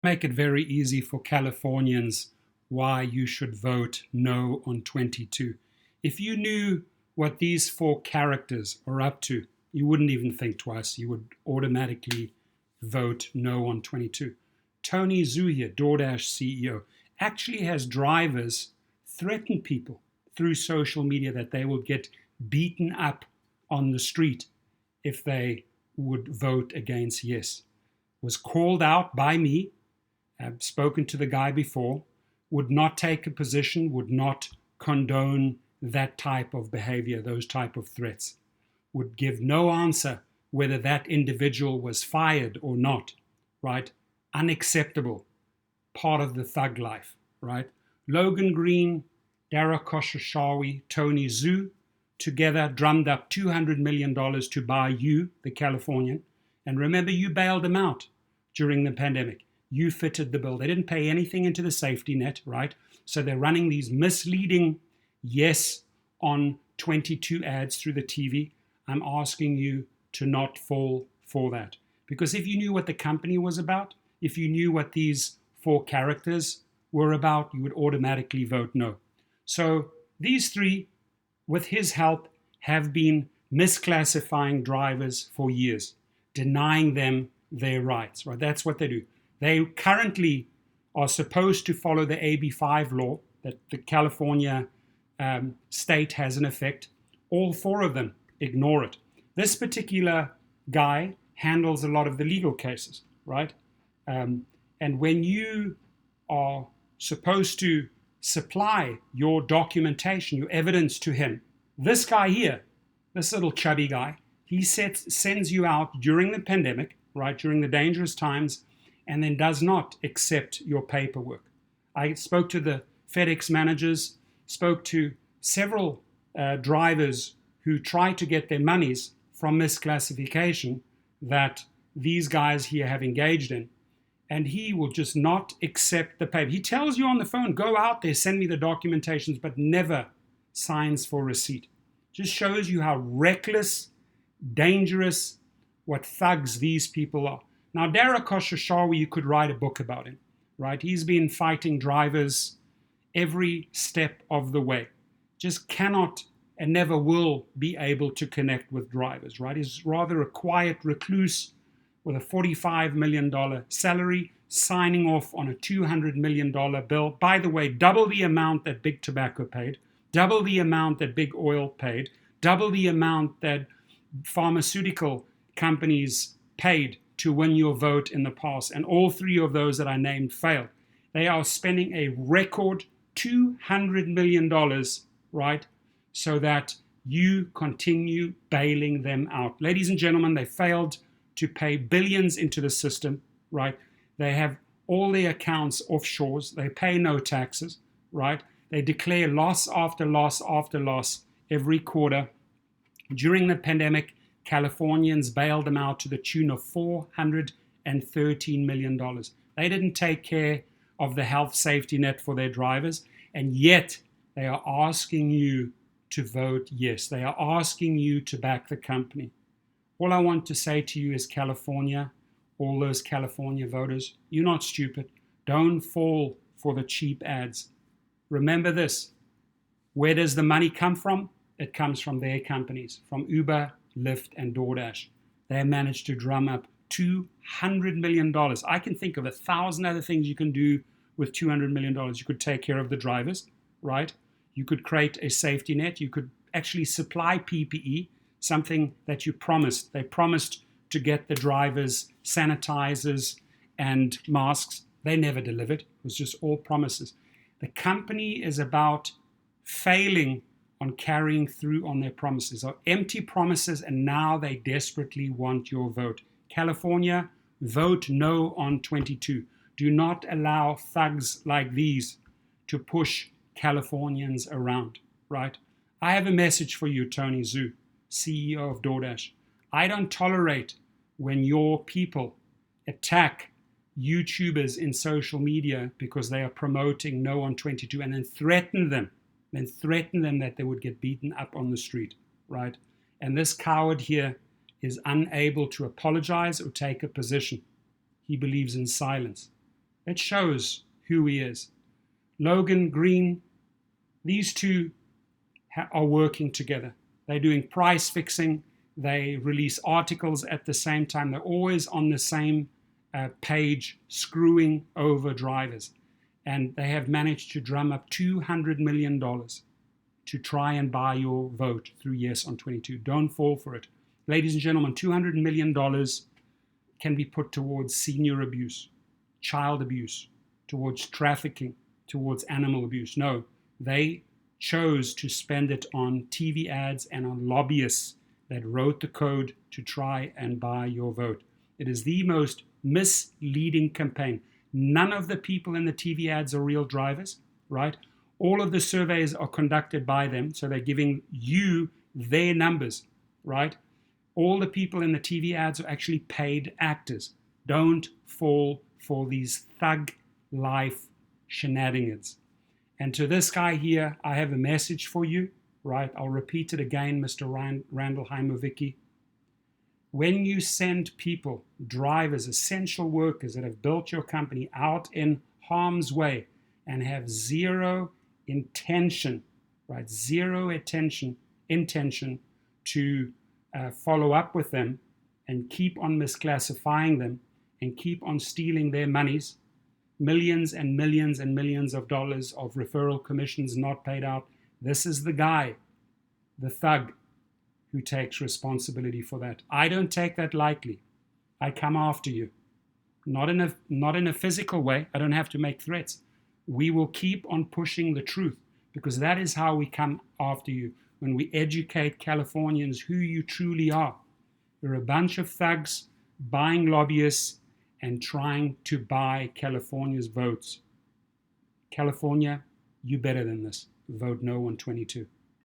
Make it very easy for Californians why you should vote no on 22. If you knew what these four characters are up to, you wouldn't even think twice. You would automatically vote no on 22. Tony Zhu here, DoorDash CEO, actually has drivers threaten people through social media that they will get beaten up on the street if they would vote against yes. Was called out by me. I've spoken to the guy before, would not take a position, would not condone that type of behavior, those type of threats, would give no answer whether that individual was fired or not, right? Unacceptable, part of the thug life, right? Logan Green, Dara Khosrowshahi, Tony Zhu, together drummed up $200 million to buy you, the Californian. And remember, you bailed them out during the pandemic. You fitted the bill. They didn't pay anything into the safety net, right? So they're running these misleading yes on 22 ads through the TV. I'm asking you to not fall for that. Because if you knew what the company was about, if you knew what these four characters were about, you would automatically vote no. So these three, with his help, have been misclassifying drivers for years, denying them their rights, right? That's what they do. They currently are supposed to follow the AB5 law that the California state has in effect. All four of them ignore it. This particular guy handles a lot of the legal cases, right? And when you are supposed to supply your documentation, your evidence to him, this guy here, this little chubby guy, he sends you out during the pandemic, right, during the dangerous times, and then does not accept your paperwork. I spoke to the FedEx managers, spoke to several drivers who try to get their monies from misclassification that these guys here have engaged in. And he will just not accept the paper. He tells you on the phone, go out there, send me the documentations, but never signs for receipt. Just shows you how reckless, dangerous, what thugs these people are. Now, Dara Khosrowshahi, you could write a book about him, right? He's been fighting drivers every step of the way. Just cannot and never will be able to connect with drivers, right? He's rather a quiet recluse with a $45 million salary, signing off on a $200 million bill. By the way, double the amount that Big Tobacco paid, double the amount that Big Oil paid, double the amount that pharmaceutical companies paid to win your vote in the past. And all three of those that I named failed. They are spending a record $200 million, right, so that you continue bailing them out. Ladies and gentlemen, they failed to pay billions into the system, right? They have all their accounts offshores. They pay no taxes, right? They declare loss after loss after loss every quarter. During the pandemic, Californians bailed them out to the tune of $413 million. They didn't take care of the health safety net for their drivers, and yet they are asking you to vote yes. They are asking you to back the company. All I want to say to you is, California, all those California voters, you're not stupid. Don't fall for the cheap ads. Remember this, where does the money come from? It comes from their companies, from Uber, Lyft, and DoorDash. They managed to drum up $200 million. I can think of 1,000 other things you can do with $200 million. You could take care of the drivers, right? You could create a safety net. You could actually supply PPE, something that you promised. They promised to get the drivers sanitizers and masks. They never delivered. It was just all promises. The company is about failing on carrying through on their promises, are empty promises, and now they desperately want your vote. California, vote no on 22. Do not allow thugs like these to push Californians around, right? I have a message for you, Tony Zhu, CEO of DoorDash. I don't tolerate when your people attack YouTubers in social media because they are promoting no on 22 and then threaten them that they would get beaten up on the street, right? And this coward here is unable to apologize or take a position. He believes in silence. It shows who he is. Logan Green, these two are working together. They're doing price fixing. They release articles at the same time. They're always on the same page, screwing over drivers. And they have managed to drum up $200 million to try and buy your vote through Yes on 22. Don't fall for it. Ladies and gentlemen, $200 million can be put towards senior abuse, child abuse, towards trafficking, towards animal abuse. No, they chose to spend it on TV ads and on lobbyists that wrote the code to try and buy your vote. It is the most misleading campaign. None of the people in the TV ads are real drivers, right? All of the surveys are conducted by them, so they're giving you their numbers, right? All the people in the TV ads are actually paid actors. Don't fall for these thug life shenanigans. And to this guy here, I have a message for you, right? I'll repeat it again, Mr. Randall Heimovicki. When you send people, drivers, essential workers that have built your company out in harm's way and have zero intention, right? Zero intention to follow up with them and keep on misclassifying them and keep on stealing their monies, millions and millions and millions of dollars of referral commissions not paid out. This is the guy, the thug, who takes responsibility for that. I don't take that lightly. I come after you. Not in a physical way. I don't have to make threats. We will keep on pushing the truth, because that is how we come after you, when we educate Californians who you truly are. You're a bunch of thugs buying lobbyists and trying to buy California's votes. California, you better than this. Vote no on 22.